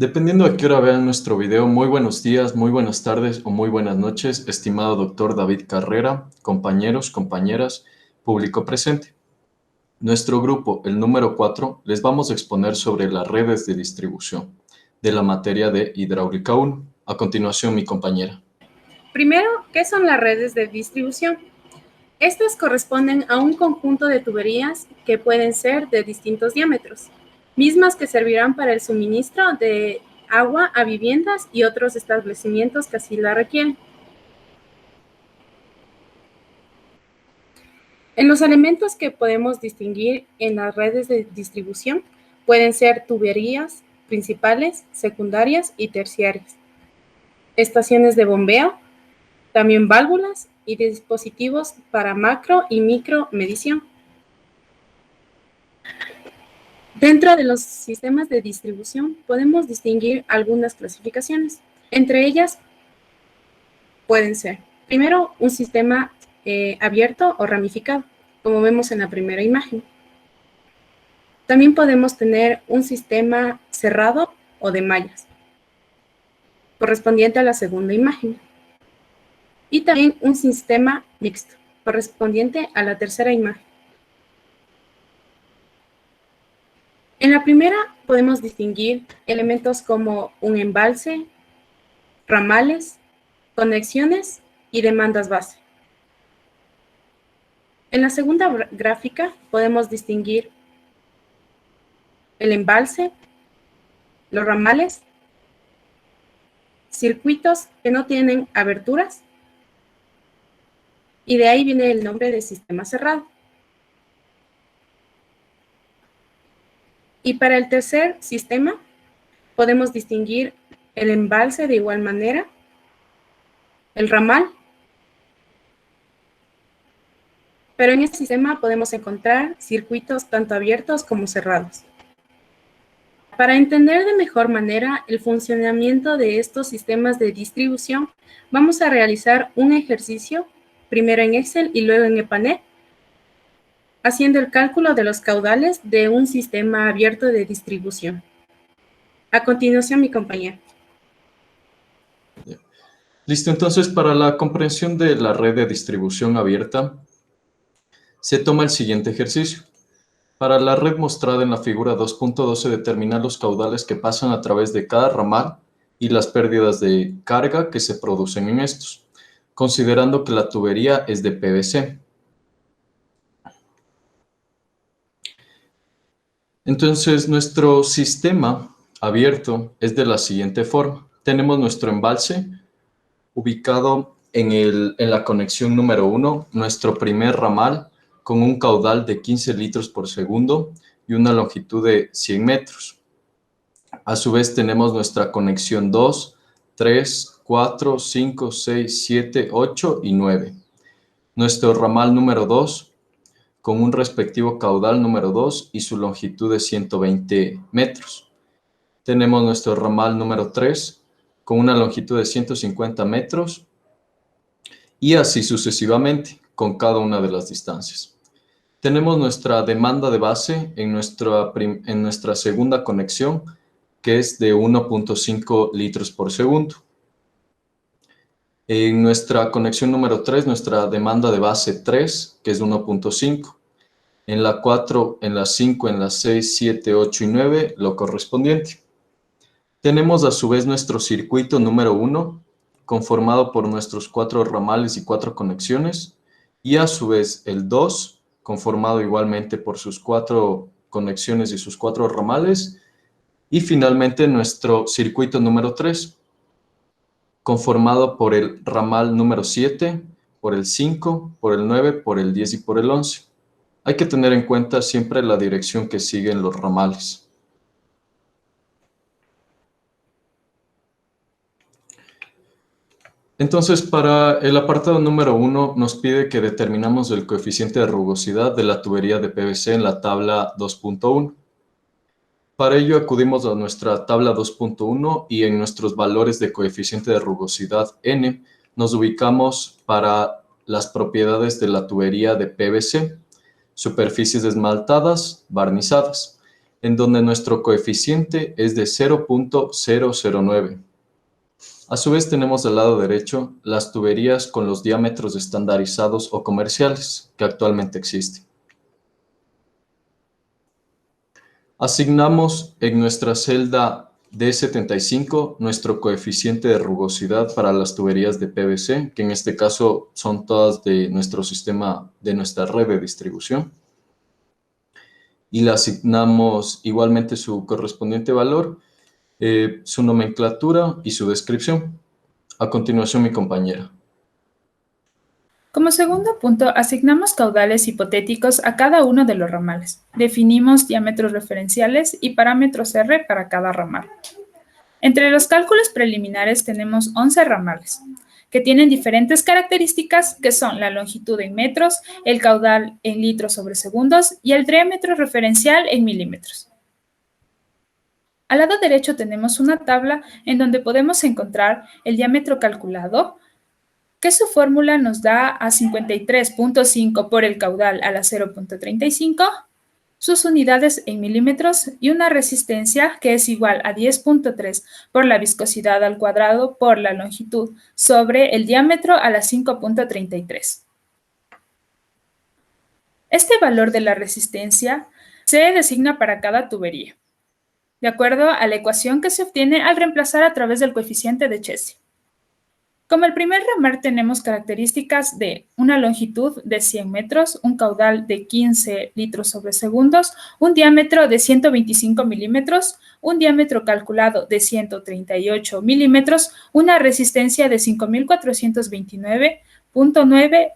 Dependiendo a qué hora vean nuestro video, muy buenos días, muy buenas tardes o muy buenas noches, estimado doctor David Carrera, compañeros, compañeras, público presente. Nuestro grupo, el número 4, les vamos a exponer sobre las redes de distribución de la materia de hidráulica 1. A continuación, mi compañera. Primero, ¿qué son las redes de distribución? Estas corresponden a un conjunto de tuberías que pueden ser de distintos diámetros, mismas que servirán para el suministro de agua a viviendas y otros establecimientos que así la requieren. En los elementos que podemos distinguir en las redes de distribución pueden ser tuberías principales, secundarias y terciarias, estaciones de bombeo, también válvulas y dispositivos para macro y micro medición. Dentro de los sistemas de distribución podemos distinguir algunas clasificaciones. Entre ellas pueden ser, primero, un sistema abierto o ramificado, como vemos en la primera imagen. También podemos tener un sistema cerrado o de mallas, correspondiente a la segunda imagen. Y también un sistema mixto, correspondiente a la tercera imagen. En la primera podemos distinguir elementos como un embalse, ramales, conexiones y demandas base. En la segunda gráfica podemos distinguir el embalse, los ramales, circuitos que no tienen aberturas, y de ahí viene el nombre de sistema cerrado. Y para el tercer sistema podemos distinguir el embalse de igual manera, el ramal, pero en este sistema podemos encontrar circuitos tanto abiertos como cerrados. Para entender de mejor manera el funcionamiento de estos sistemas de distribución, vamos a realizar un ejercicio, primero en Excel y luego en EPANET, haciendo el cálculo de los caudales de un sistema abierto de distribución. A continuación, mi compañero. Listo, entonces para la comprensión de la red de distribución abierta, se toma el siguiente ejercicio. Para la red mostrada en la figura 2.2 se determinan los caudales que pasan a través de cada ramal y las pérdidas de carga que se producen en estos, considerando que la tubería es de PVC. Entonces, nuestro sistema abierto es de la siguiente forma. Tenemos nuestro embalse ubicado en la conexión número 1, nuestro primer ramal con un caudal de 15 litros por segundo y una longitud de 100 metros. A su vez tenemos nuestra conexión 2, 3, 4, 5, 6, 7, 8 y 9. Nuestro ramal número 2 con un respectivo caudal número 2 y su longitud de 120 metros. Tenemos nuestro ramal número 3 con una longitud de 150 metros y así sucesivamente con cada una de las distancias. Tenemos nuestra demanda de base en nuestra segunda conexión, que es de 1.5 litros por segundo. En nuestra conexión número 3, nuestra demanda de base 3, que es 1.5. En la 4, en la 5, en la 6, 7, 8 y 9, lo correspondiente. Tenemos a su vez nuestro circuito número 1, conformado por nuestros 4 ramales y 4 conexiones, y a su vez el 2, conformado igualmente por sus 4 conexiones y sus 4 ramales, y finalmente nuestro circuito número 3, conformado por el ramal número 7, por el 5, por el 9, por el 10 y por el 11. Hay que tener en cuenta siempre la dirección que siguen los ramales. Entonces, para el apartado número 1 nos pide que determinamos el coeficiente de rugosidad de la tubería de PVC en la tabla 2.1. Para ello acudimos a nuestra tabla 2.1 y en nuestros valores de coeficiente de rugosidad N nos ubicamos para las propiedades de la tubería de PVC, superficies esmaltadas, barnizadas. en donde nuestro coeficiente es de 0.009. A su vez tenemos del lado derecho las tuberías con los diámetros estandarizados o comerciales que actualmente existen. Asignamos en nuestra celda D75 nuestro coeficiente de rugosidad para las tuberías de PVC, que en este caso son todas de nuestro sistema, de nuestra red de distribución. Y le asignamos igualmente su correspondiente valor, su nomenclatura y su descripción. A continuación, mi compañera. Como segundo punto, asignamos caudales hipotéticos a cada uno de los ramales. Definimos diámetros referenciales y parámetros R para cada ramal. Entre los cálculos preliminares tenemos 11 ramales, que tienen diferentes características que son la longitud en metros, el caudal en litros sobre segundos y el diámetro referencial en milímetros. Al lado derecho tenemos una tabla en donde podemos encontrar el diámetro calculado, que su fórmula nos da a 53.5 por el caudal a la 0.35, sus unidades en milímetros y una resistencia que es igual a 10.3 por la viscosidad al cuadrado por la longitud sobre el diámetro a la 5.33. Este valor de la resistencia se designa para cada tubería, de acuerdo a la ecuación que se obtiene al reemplazar a través del coeficiente de Chesi. Como el primer ramal tenemos características de una longitud de 100 metros, un caudal de 15 litros sobre segundos, un diámetro de 125 milímetros, un diámetro calculado de 138 milímetros, una resistencia de 5.429.9.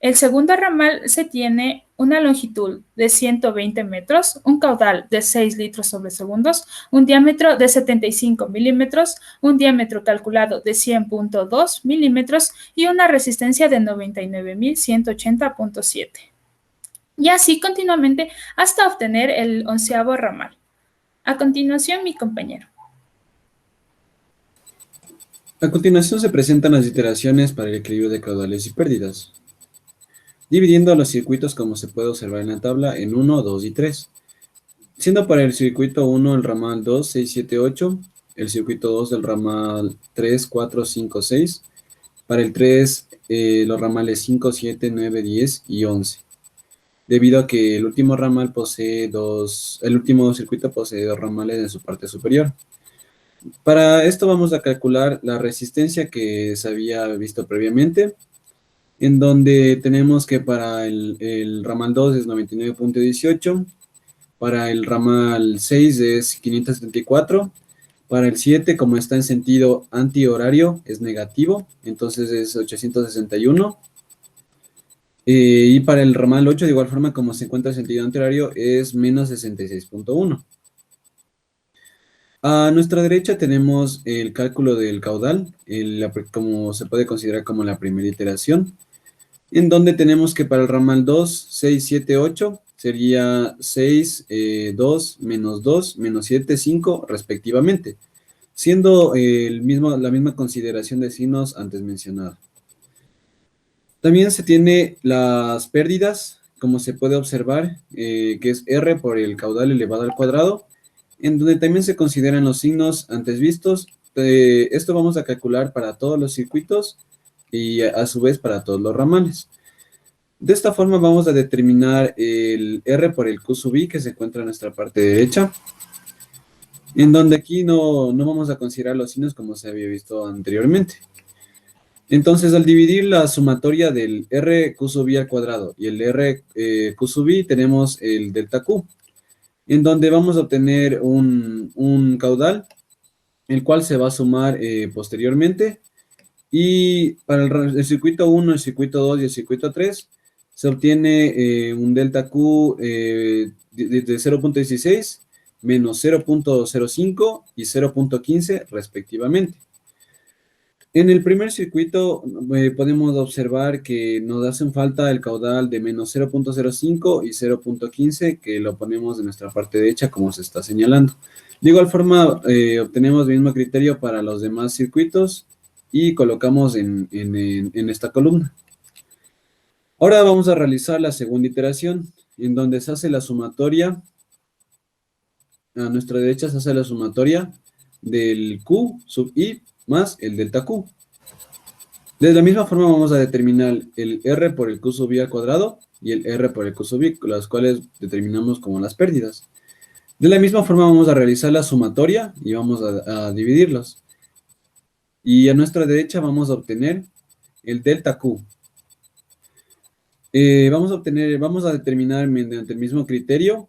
El segundo ramal se tiene una longitud de 120 metros, un caudal de 6 litros sobre segundos, un diámetro de 75 milímetros, un diámetro calculado de 100.2 milímetros y una resistencia de 99.180.7. Y así continuamente hasta obtener el 11º ramal. A continuación, mi compañero. A continuación se presentan las iteraciones para el equilibrio de caudales y pérdidas, dividiendo los circuitos, como se puede observar en la tabla, en 1, 2 y 3. Siendo para el circuito 1 el ramal 2, 6, 7, 8, el circuito 2 del ramal 3, 4, 5, 6, para el 3 los ramales 5, 7, 9, 10 y 11. Debido a que el último circuito posee dos ramales en su parte superior. Para esto vamos a calcular la resistencia que se había visto previamente, en donde tenemos que para el ramal 2 es 99.18, para el ramal 6 es 574, para el 7, como está en sentido antihorario, es negativo, entonces es 861, y para el ramal 8, de igual forma, como se encuentra en sentido antihorario, es menos 66.1. A nuestra derecha tenemos el cálculo del caudal, como se puede considerar como la primera iteración, en donde tenemos que para el ramal 2, 6, 7, 8, sería 6, 2, menos 2, menos 7, 5, respectivamente, siendo la misma consideración de signos antes mencionada. También se tiene las pérdidas, como se puede observar, que es R por el caudal elevado al cuadrado, en donde también se consideran los signos antes vistos. Esto vamos a calcular para todos los circuitos y a su vez para todos los ramales. De esta forma vamos a determinar el R por el Q sub I que se encuentra en nuestra parte derecha, en donde aquí no vamos a considerar los signos como se había visto anteriormente. Entonces, al dividir la sumatoria del R Q sub I al cuadrado y el R Q sub I, tenemos el delta Q, en donde vamos a obtener un caudal, el cual se va a sumar posteriormente. Y para el circuito 1, el circuito 2 y el circuito 3, se obtiene un delta Q de 0.16, menos 0.05 y 0.15 respectivamente. En el primer circuito podemos observar que nos hacen falta el caudal de menos 0.05 y 0.15, que lo ponemos en nuestra parte derecha como se está señalando. De igual forma, obtenemos el mismo criterio para los demás circuitos y colocamos en esta columna. Ahora vamos a realizar la segunda iteración, en donde se hace la sumatoria a nuestra derecha se hace la sumatoria del Q sub I más el delta Q. De la misma forma vamos a determinar el R por el Q sub I al cuadrado y el R por el Q sub I, las cuales determinamos como las pérdidas. De la misma forma vamos a realizar la sumatoria y vamos a dividirlos. Y a nuestra derecha vamos a obtener el delta Q. Vamos a determinar mediante el mismo criterio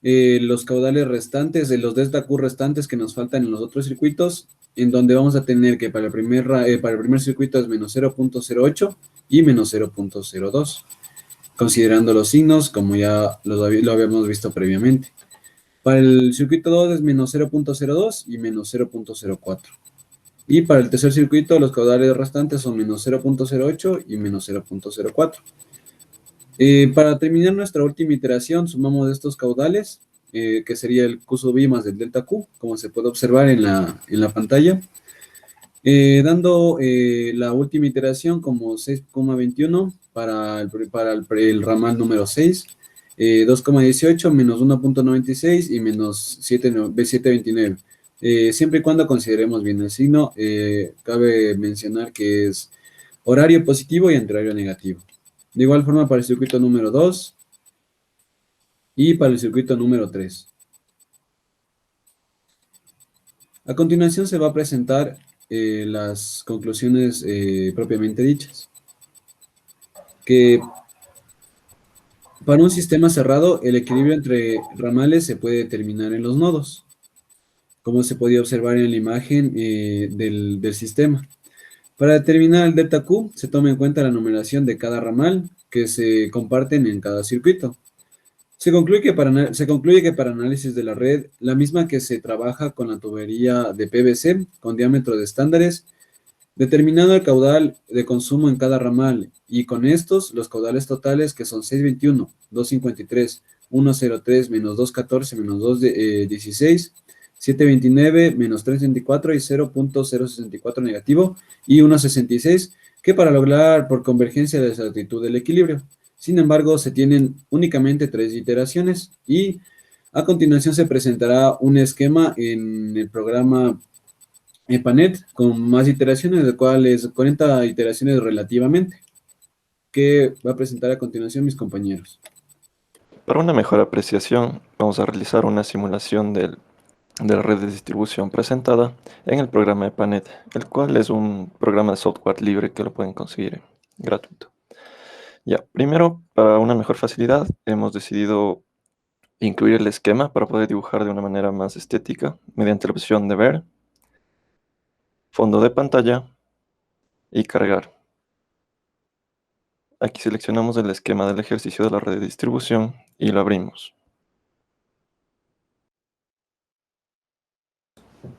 los caudales restantes, de los delta Q restantes que nos faltan en los otros circuitos, en donde vamos a tener que para el primer circuito es menos 0.08 y menos 0.02, considerando los signos como ya lo habíamos visto previamente. Para el circuito 2 es menos 0.02 y menos 0.04. Y para el tercer circuito los caudales restantes son menos 0.08 y menos 0.04. Para terminar nuestra última iteración, sumamos estos caudales, que sería el Q sub I más el delta Q, como se puede observar en la pantalla, dando la última iteración como 6,21 para el ramal número 6, 2,18 menos 1.96 y menos 7,29. Siempre y cuando consideremos bien el signo, cabe mencionar que es horario positivo y antihorario negativo. De igual forma para el circuito número 2 y para el circuito número 3. A continuación se va a presentar las conclusiones propiamente dichas. Que para un sistema cerrado, el equilibrio entre ramales se puede determinar en los nodos, como se podía observar en la imagen del sistema. Para determinar el delta Q, se toma en cuenta la numeración de cada ramal que se comparten en cada circuito. Se concluye que para análisis de la red, la misma que se trabaja con la tubería de PVC con diámetro de estándares, determinando el caudal de consumo en cada ramal, y con estos los caudales totales que son 621, 253, 103, menos 214, menos 216, 729, menos 324 y 0.064 negativo y 166, que para lograr por convergencia la exactitud del equilibrio. Sin embargo, se tienen únicamente 3 iteraciones y a continuación se presentará un esquema en el programa EPANET con más iteraciones, de cuales 40 iteraciones relativamente, que va a presentar a continuación mis compañeros. Para una mejor apreciación, vamos a realizar una simulación de la red de distribución presentada en el programa EPANET, el cual es un programa de software libre que lo pueden conseguir gratuito. Ya, primero, para una mejor facilidad, hemos decidido incluir el esquema para poder dibujar de una manera más estética mediante la opción de ver, fondo de pantalla y cargar. Aquí seleccionamos el esquema del ejercicio de la red de distribución y lo abrimos.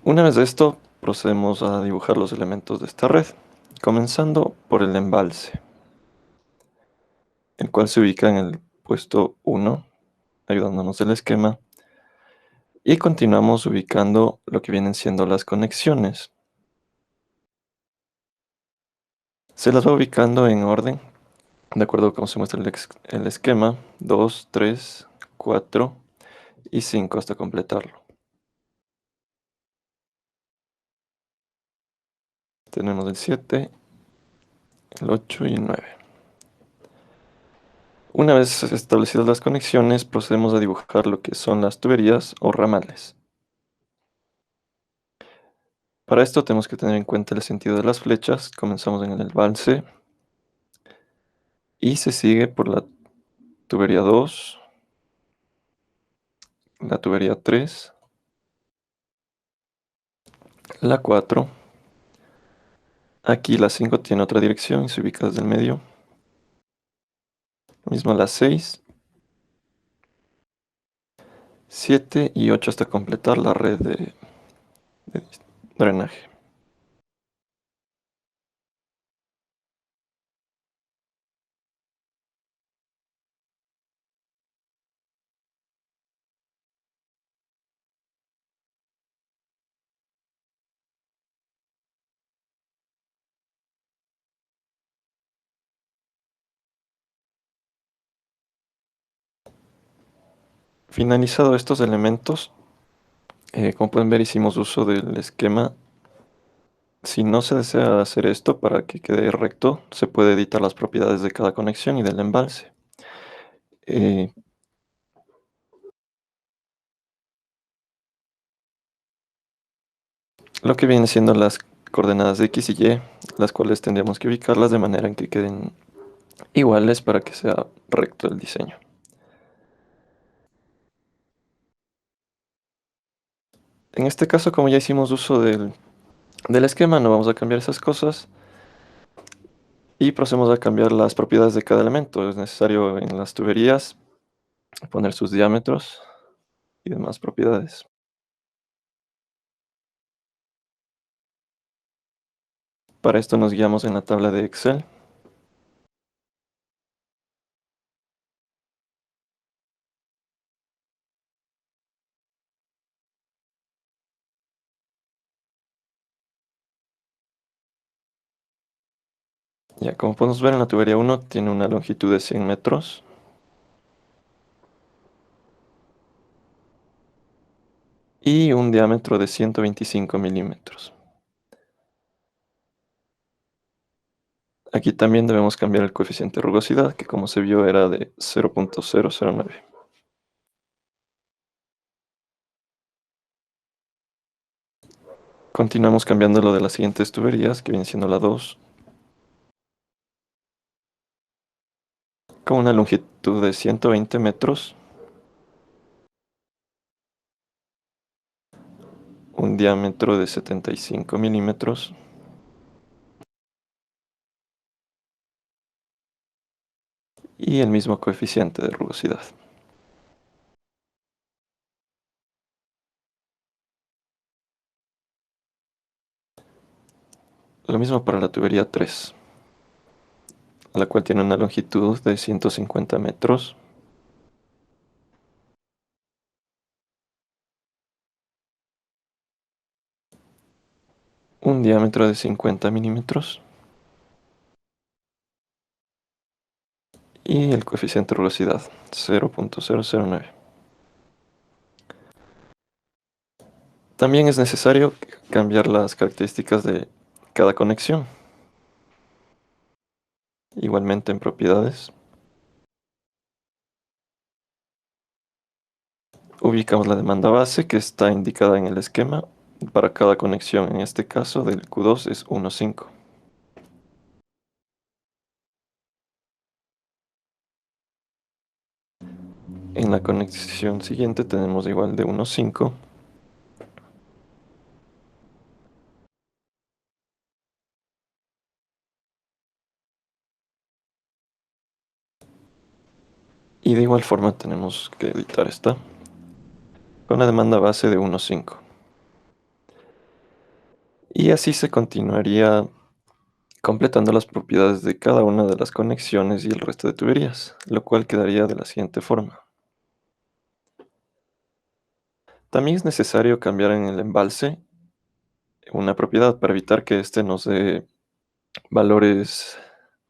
Una vez esto, procedemos a dibujar los elementos de esta red, comenzando por el embalse, el cual se ubica en el puesto 1, ayudándonos del esquema, y continuamos ubicando lo que vienen siendo las conexiones. Se las va ubicando en orden, de acuerdo a cómo se muestra el esquema, 2, 3, 4 y 5 hasta completarlo. Tenemos el 7, el 8 y el 9. Una vez establecidas las conexiones, procedemos a dibujar lo que son las tuberías o ramales. Para esto tenemos que tener en cuenta el sentido de las flechas. Comenzamos en el embalse y se sigue por la tubería 2, la tubería 3, la 4. Aquí la 5 tiene otra dirección y se ubica desde el medio. Lo mismo la 6, 7 y 8 hasta completar la red de drenaje. Finalizado estos elementos, Como pueden ver, hicimos uso del esquema. Si no se desea hacer esto para que quede recto, se puede editar las propiedades de cada conexión y del embalse. Eh, lo que vienen siendo las coordenadas de X y Y, las cuales tendríamos que ubicarlas de manera en que queden iguales para que sea recto el diseño. En este caso, como ya hicimos uso del esquema, no vamos a cambiar esas cosas y procedemos a cambiar las propiedades de cada elemento. Es necesario en las tuberías poner sus diámetros y demás propiedades. Para esto nos guiamos en la tabla de Excel. Ya, como podemos ver en la tubería 1 tiene una longitud de 100 metros. Y un diámetro de 125 milímetros. Aquí también debemos cambiar el coeficiente de rugosidad, que como se vio era de 0.009. Continuamos cambiándolo de las siguientes tuberías, que viene siendo la 2, con una longitud de 120 metros, un diámetro de 75 milímetros, y el mismo coeficiente de rugosidad. Lo mismo para la tubería 3, la cual tiene una longitud de 150 metros, un diámetro de 50 milímetros, y el coeficiente de rugosidad, 0.009. También es necesario cambiar las características de cada conexión. Igualmente en propiedades, ubicamos la demanda base que está indicada en el esquema. Para cada conexión, en este caso del Q2 es 1.5. En la conexión siguiente tenemos igual de 1.5. Y de igual forma tenemos que editar esta con la demanda base de 1.5. Y así se continuaría completando las propiedades de cada una de las conexiones y el resto de tuberías, lo cual quedaría de la siguiente forma. También es necesario cambiar en el embalse una propiedad para evitar que éste nos dé valores,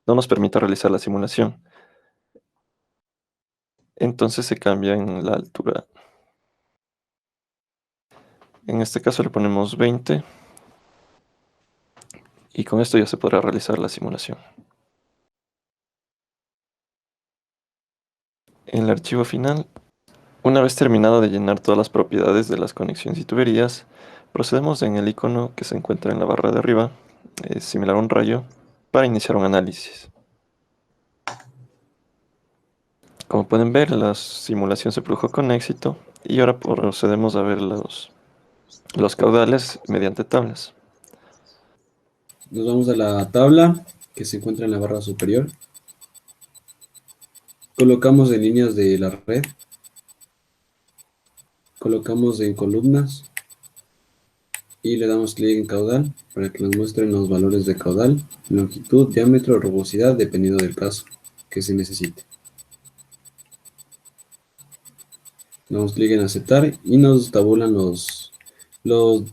no nos permita realizar la simulación. Entonces se cambia en la altura. En este caso le ponemos 20 y con esto ya se podrá realizar la simulación. En el archivo final, una vez terminado de llenar todas las propiedades de las conexiones y tuberías, procedemos en el icono que se encuentra en la barra de arriba, similar a un rayo, para iniciar un análisis. Como pueden ver, la simulación se produjo con éxito y ahora procedemos a ver los caudales mediante tablas. Nos vamos a la tabla que se encuentra en la barra superior. Colocamos en líneas de la red. Colocamos en columnas. Y le damos clic en caudal para que nos muestren los valores de caudal, longitud, diámetro, rugosidad, dependiendo del caso que se necesite. Damos clic en aceptar y nos tabulan los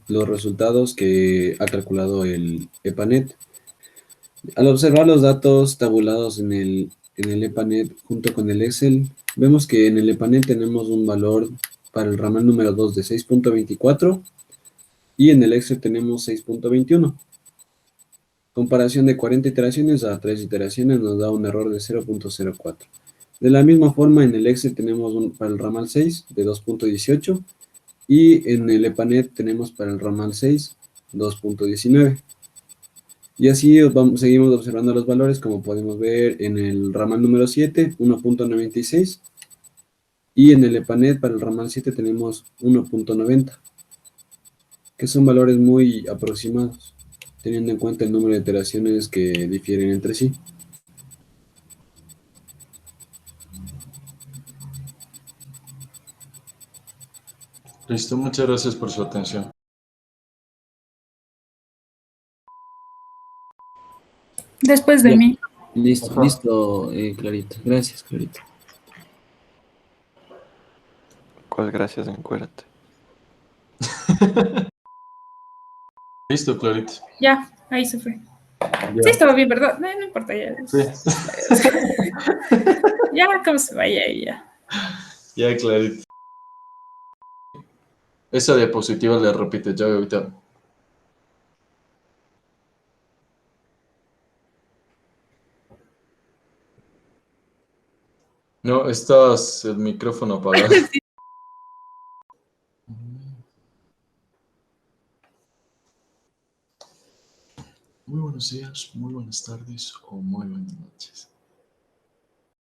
resultados que ha calculado el EPANET. Al observar los datos tabulados en el EPANET junto con el Excel, vemos que en el EPANET tenemos un valor para el ramal número 2 de 6.24 y en el Excel tenemos 6.21. Comparación de 40 iteraciones a 3 iteraciones nos da un error de 0.04. De la misma forma, en el Excel tenemos para el ramal 6 de 2.18 y en el EPANET tenemos para el ramal 6 2.19. Y así seguimos observando los valores, como podemos ver en el ramal número 7, 1.96, y en el EPANET para el ramal 7 tenemos 1.90, que son valores muy aproximados, teniendo en cuenta el número de iteraciones que difieren entre sí. Listo, muchas gracias por su atención. Después de Ya. mí. Listo, listo, Clarita. Gracias, Clarita. ¿Cuál gracias? Encuérdate. Listo, Clarita. Ya, ahí se fue. Ya. Sí, estaba bien, ¿verdad? No, no importa, ya. Sí. Ya, como se vaya ya. Ya, Clarita. Esa diapositiva la repite ya ahorita. No, estás el micrófono apagado. Muy buenos días, muy buenas tardes o muy buenas noches.